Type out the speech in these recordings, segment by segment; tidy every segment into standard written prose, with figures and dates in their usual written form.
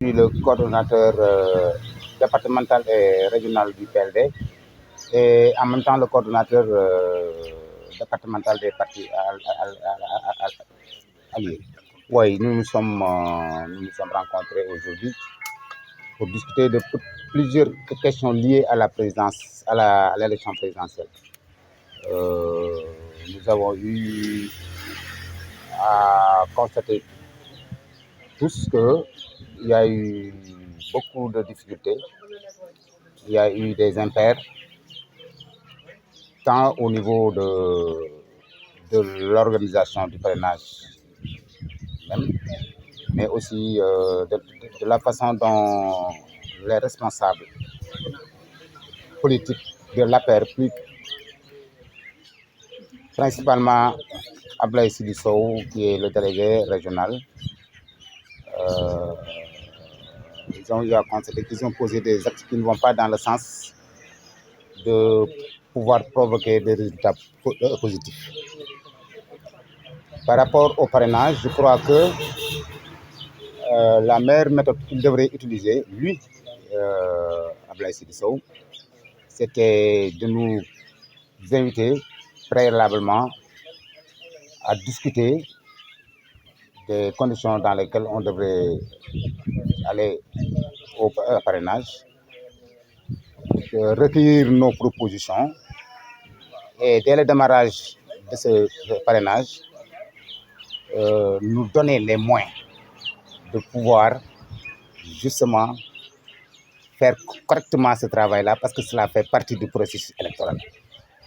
suis le coordonnateur départemental et régional du PLD et en même temps le coordonnateur départemental des partis alliés. Oui, nous nous sommes rencontrés aujourd'hui pour discuter de plusieurs questions liées à la présidence, à l'élection présidentielle. Nous avons eu à constater tous qu'il y a eu beaucoup de difficultés, il y a eu des impairs, tant au niveau de l'organisation du parrainage même, mais aussi de la façon dont les responsables politiques de l'APR, principalement Ablaye Sidi Sow, qui est le délégué régional, ils ont eu à constater qu'ils ont posé des actes qui ne vont pas dans le sens de pouvoir provoquer des résultats positifs. Par rapport au parrainage, je crois que la meilleure méthode qu'il devrait utiliser, lui, Ablaye Sidi Sow, c'était de nous inviter préalablement à discuter des conditions dans lesquelles on devrait aller au parrainage, recueillir nos propositions et dès le démarrage de ce parrainage, nous donner les moyens de pouvoir justement faire correctement ce travail-là parce que cela fait partie du processus électoral.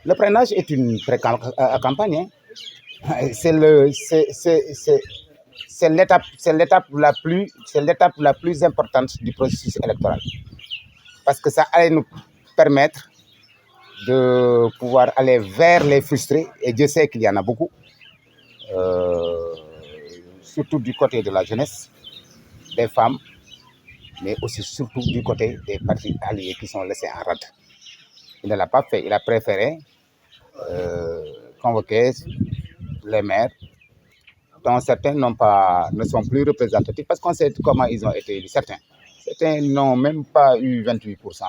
Le parrainage est une pré-campagne. C'est l'étape la plus importante du processus électoral. Parce que ça allait nous permettre de pouvoir aller vers les frustrés, et Dieu sait qu'il y en a beaucoup, surtout du côté de la jeunesse, des femmes, mais aussi surtout du côté des partis alliés qui sont laissés en rade. Il ne l'a pas fait, il a préféré convoquer les maires, dont certains ne sont plus représentatifs, parce qu'on sait comment ils ont été élus. Certains n'ont même pas eu 28%.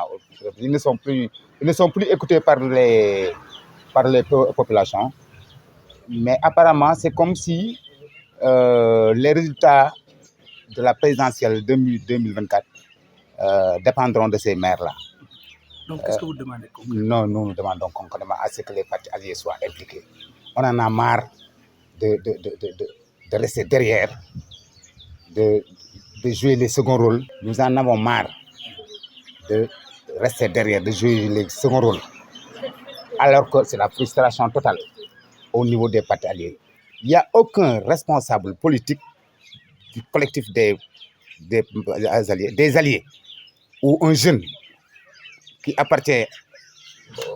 Ils ne sont plus écoutés par les populations. Mais apparemment, c'est comme si les résultats de la présidentielle 2024 dépendront de ces maires-là. Donc, qu'est-ce que vous demandez concrètement? Non, nous demandons concrètement à ce que les partis alliés soient impliqués. On en a marre de rester derrière, de jouer les seconds rôles. Nous en avons marre de rester derrière, de jouer les seconds rôles. Alors que c'est la frustration totale au niveau des partis alliés. Il n'y a aucun responsable politique du collectif des alliés ou un jeune qui appartient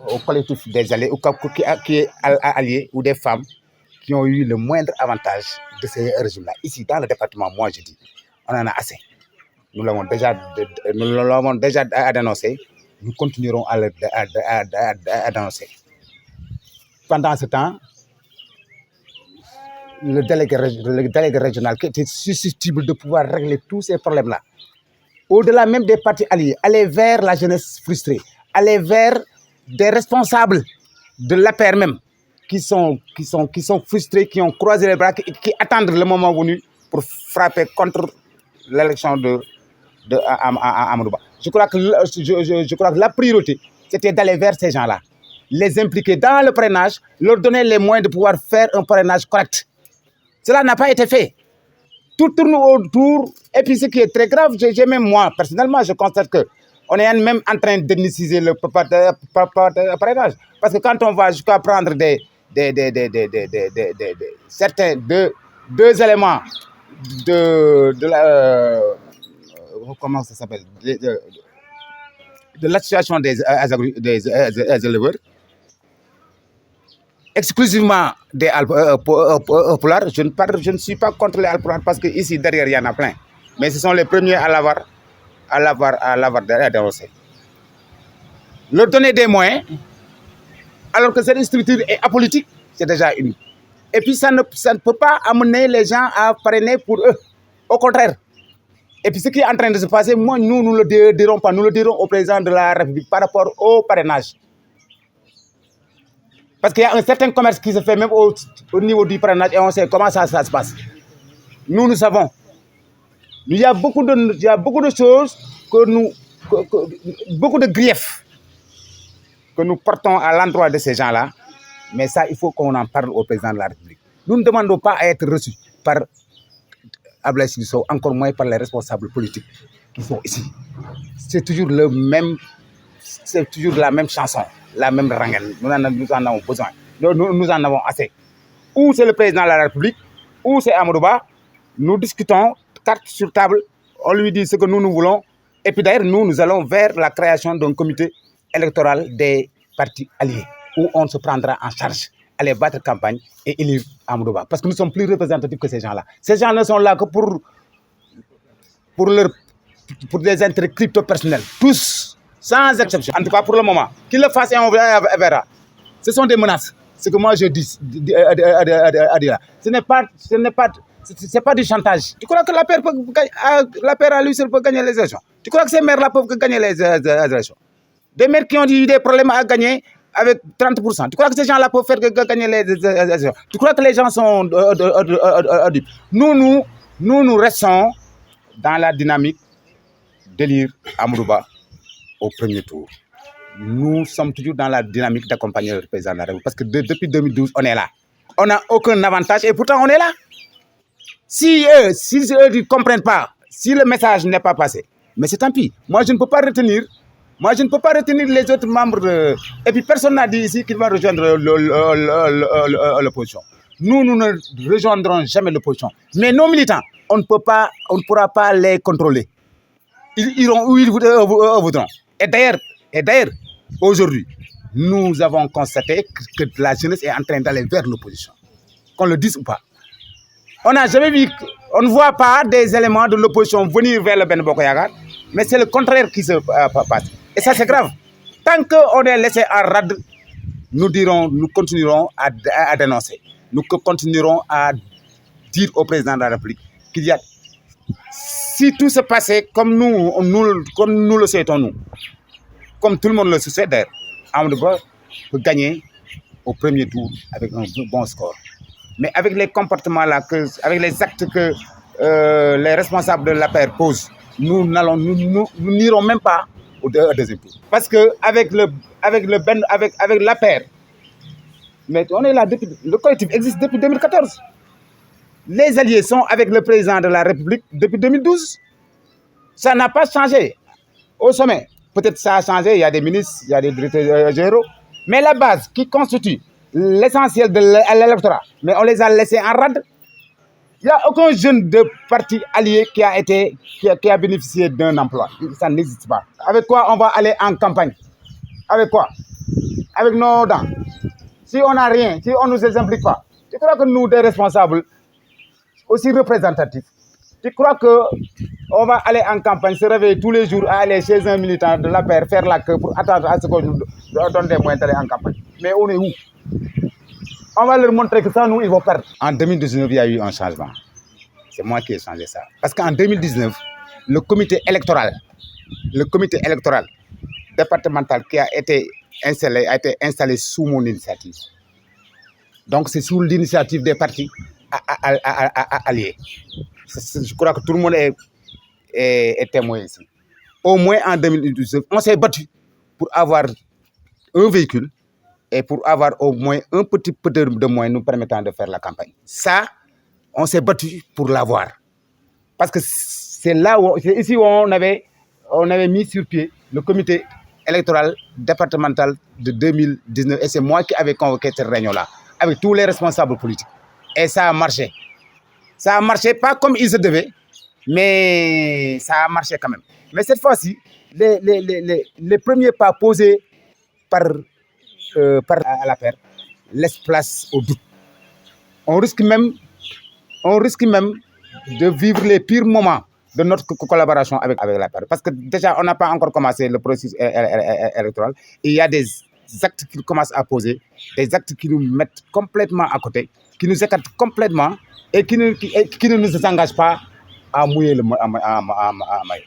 au collectif des alliés ou qui est allié ou des femmes qui ont eu le moindre avantage de ces régimes-là. Ici, dans le département, moi je dis, on en a assez. Nous l'avons déjà dénoncé, nous continuerons à dénoncer. Pendant ce temps, le délégué régional qui était susceptible de pouvoir régler tous ces problèmes-là, au-delà même des partis alliés, aller vers la jeunesse frustrée, aller vers des responsables de l'APR même, qui sont frustrés, qui ont croisé les bras, qui attendent le moment venu pour frapper contre l'élection de Amadou Ba. Je crois que la priorité, c'était d'aller vers ces gens-là, les impliquer dans le parrainage, leur donner les moyens de pouvoir faire un parrainage correct. Cela n'a pas été fait. Tout tourne autour. Et puis ce qui est très grave, même moi, personnellement, je constate qu'on est même en train d'ethniciser le parrainage. Parce que quand on va jusqu'à prendre certains deux éléments de la... comment ça s'appelle, de l'association des éleveurs, exclusivement des Alpulaar. Je ne suis pas contre les Alpulaar parce qu'ici derrière il y en a plein. Mais ce sont les premiers à l'avoir dénoncé. Leur donner des moyens, alors que cette structure est apolitique, c'est déjà une. Et puis ça ne peut pas amener les gens à parrainer pour eux. Au contraire, Et puis ce qui est en train de se passer, moi, nous ne le dirons pas, nous le dirons au président de la République par rapport au parrainage. Parce qu'il y a un certain commerce qui se fait même au niveau du parrainage et on sait comment ça se passe. Nous savons. Il y a beaucoup de choses beaucoup de griefs que nous portons à l'endroit de ces gens-là. Mais ça, il faut qu'on en parle au président de la République. Nous ne demandons pas à être reçus par Abdoulaye Sylla, encore moins par les responsables politiques qui sont ici. C'est toujours la même chanson, la même rengaine. Nous en avons besoin. Nous en avons assez. Ou c'est le président de la République, ou c'est Amadou Ba. Nous discutons, carte sur table, on lui dit ce que nous voulons. Et puis d'ailleurs, nous allons vers la création d'un comité électoral des partis alliés, où on se prendra en charge, aller battre campagne et élire Amadou Ba. Parce que nous sommes plus représentatifs que ces gens-là. Ces gens ne sont là que pour des intérêts crypto-personnels. Tous, sans exception. En tout cas, pour le moment. Qu'ils le fassent et on verra. Ce sont des menaces. Ce que moi je dis. Ce n'est pas du chantage. Tu crois que la paire à lui seul peut gagner les élections? Tu crois que ces maires-là peuvent gagner les élections? Des maires qui ont eu des problèmes à gagner avec 30%. Tu crois que ces gens-là peuvent faire gagner les élections? Tu crois que les gens sont dupes? Nous restons dans la dynamique d'élire Amadou Ba au premier tour. Nous sommes toujours dans la dynamique d'accompagner le président de la République. Parce que depuis 2012, on est là. On n'a aucun avantage et pourtant on est là. Si eux ne comprennent pas, si le message n'est pas passé, mais c'est tant pis. Moi, je ne peux pas retenir. Les autres membres. Et puis, personne n'a dit ici qu'il va rejoindre l'opposition. Nous ne rejoindrons jamais l'opposition. Mais nos militants, on ne pourra pas les contrôler. Ils iront où ils voudront. Et d'ailleurs, aujourd'hui, nous avons constaté que la jeunesse est en train d'aller vers l'opposition. Qu'on le dise ou pas. On n'a jamais vu, on ne voit pas des éléments de l'opposition venir vers le Ben Bokk Yakaar, mais c'est le contraire qui se passe. Et ça, c'est grave. Tant qu'on est laissé en rade, nous continuerons à dénoncer. Nous continuerons à dire au président de la République qu'il y a... Si tout se passait comme nous le souhaitons, nous, comme tout le monde le souhaite d'ailleurs, Amadou Ba peut gagner au premier tour avec un bon score. Mais avec les comportements là, avec les actes que les responsables de l'APR posent, nous n'irons même pas au deuxième tour. Parce qu'avec l'APR, mais on est là le collectif existe depuis 2014. Les alliés sont avec le président de la République depuis 2012. Ça n'a pas changé au sommet. Peut-être ça a changé, il y a des ministres, il y a des directeurs généraux. Mais la base qui constitue l'essentiel de l'électorat, mais on les a laissés en rade. Il n'y a aucun jeune de parti allié qui a bénéficié d'un emploi. Ça n'existe pas. Avec quoi on va aller en campagne? Avec quoi? Avec nos dents. Si on n'a rien, si on ne nous implique pas, tu crois que nous, des responsables aussi représentatifs, tu crois qu'on va aller en campagne, se réveiller tous les jours à aller chez un militant de l'APR, faire la queue pour attendre à ce qu'on nous donne des moyens d'aller en campagne? Mais on est où? On va leur montrer que ça, nous, ils vont perdre. En 2019, il y a eu un changement. C'est moi qui ai changé ça. Parce qu'en 2019, le comité électoral départemental qui a été installé sous mon initiative. Donc, c'est sous l'initiative des partis alliés. Je crois que tout le monde est témoin ici. Au moins en 2019, on s'est battu pour avoir un véhicule et pour avoir au moins un petit peu de moyens nous permettant de faire la campagne. Ça, on s'est battu pour l'avoir. Parce que c'est ici où on avait mis sur pied le comité électoral départemental de 2019. Et c'est moi qui avais convoqué cette réunion-là, avec tous les responsables politiques. Et ça a marché. Ça a marché, pas comme il se devait, mais ça a marché quand même. Mais cette fois-ci, les premiers pas posés par l'APR laissent place au doute. On risque même de vivre les pires moments de notre collaboration avec l'APR. Parce que déjà, on n'a pas encore commencé le processus électoral. Et il y a des actes qui commencent à poser, des actes qui nous mettent complètement à côté, qui nous écartent complètement et qui ne nous engagent pas à mouiller le maillot.